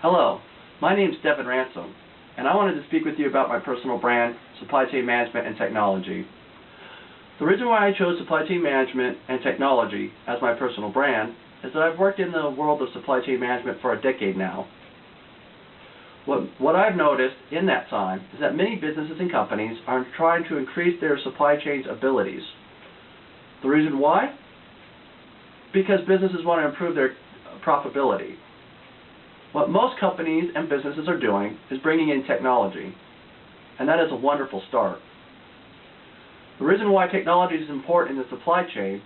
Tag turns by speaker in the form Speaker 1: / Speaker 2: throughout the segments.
Speaker 1: Hello, my name is Devin Ransom, and I wanted to speak with you about my personal brand, Supply Chain Management and Technology. The reason why I chose Supply Chain Management and Technology as my personal brand is that I've worked in the world of supply chain management for a decade now. What I've noticed in that time is that many businesses and companies are trying to increase their supply chain's abilities. The reason why? Because businesses want to improve their profitability. What most companies and businesses are doing is bringing in technology, and that is a wonderful start. The reason why technology is important in the supply chain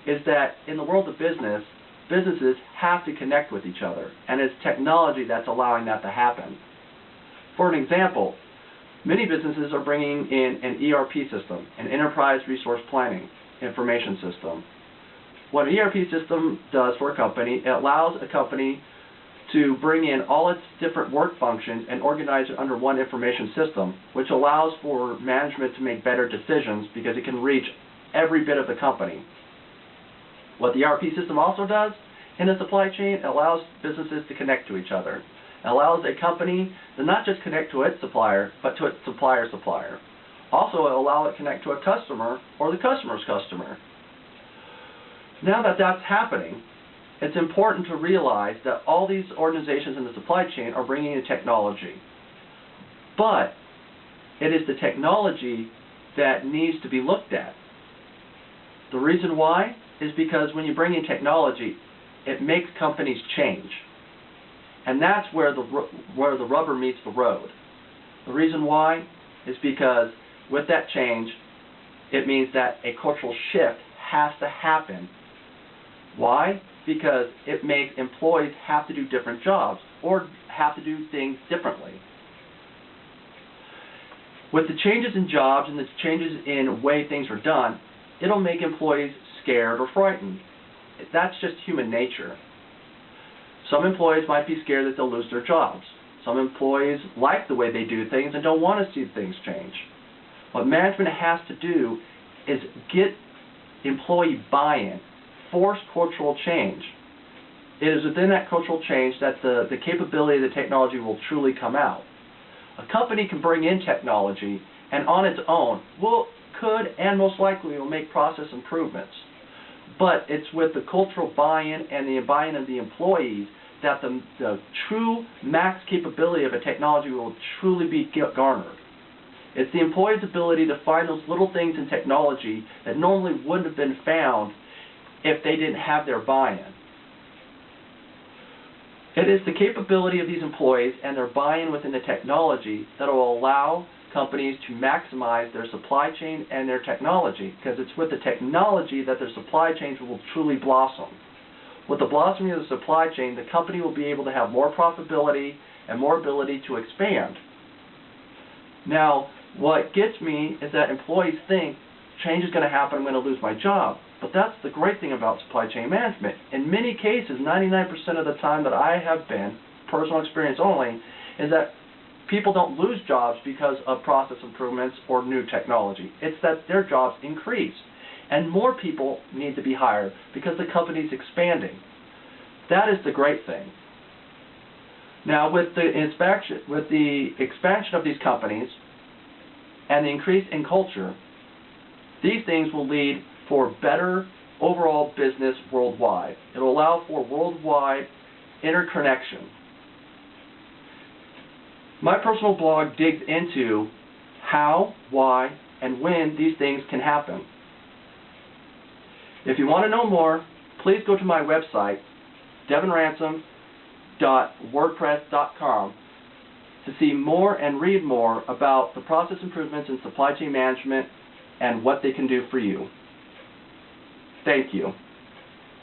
Speaker 1: is that in the world of business, businesses have to connect with each other, and it's technology that's allowing that to happen. For an example, many businesses are bringing in an ERP system, an Enterprise Resource Planning information system. What an ERP system does for a company, it allows a company to bring in all its different work functions and organize it under one information system, which allows for management to make better decisions because it can reach every bit of the company. What the ERP system also does in the supply chain, it allows businesses to connect to each other. It allows a company to not just connect to its supplier, but to its supplier's supplier. Also, it allows it to connect to a customer or the customer's customer. Now that that's happening, it's important to realize that all these organizations in the supply chain are bringing in technology. But it is the technology that needs to be looked at. The reason why is because when you bring in technology, it makes companies change. And that's where the rubber meets the road. The reason why is because with that change, it means that a cultural shift has to happen. Why? Because it makes employees have to do different jobs or have to do things differently. With the changes in jobs and the changes in the way things are done, it'll make employees scared or frightened. That's just human nature. Some employees might be scared that they'll lose their jobs. Some employees like the way they do things and don't want to see things change. What management has to do is get employee buy-in, force cultural change. It is within that cultural change that the capability of the technology will truly come out. A company can bring in technology and on its own could and most likely will make process improvements. But it's with the cultural buy-in and the buy-in of the employees that the true max capability of a technology will truly be garnered. It's the employee's ability to find those little things in technology that normally wouldn't have been found if they didn't have their buy-in. It is the capability of these employees and their buy-in within the technology that will allow companies to maximize their supply chain and their technology, because it's with the technology that their supply chains will truly blossom. With the blossoming of the supply chain, the company will be able to have more profitability and more ability to expand. Now, what gets me is that employees think change is going to happen, I'm going to lose my job. But that's the great thing about supply chain management. In many cases, 99% of the time that I have been, personal experience only, is that people don't lose jobs because of process improvements or new technology. It's that their jobs increase. And more people need to be hired because the company's expanding. That is the great thing. Now, with the expansion of these companies and the increase in culture, these things will lead for better overall business worldwide. It will allow for worldwide interconnection. My personal blog digs into how, why, and when these things can happen. If you want to know more, please go to my website, devinransom.wordpress.com, to see more and read more about the process improvements in supply chain management and what they can do for you. Thank you.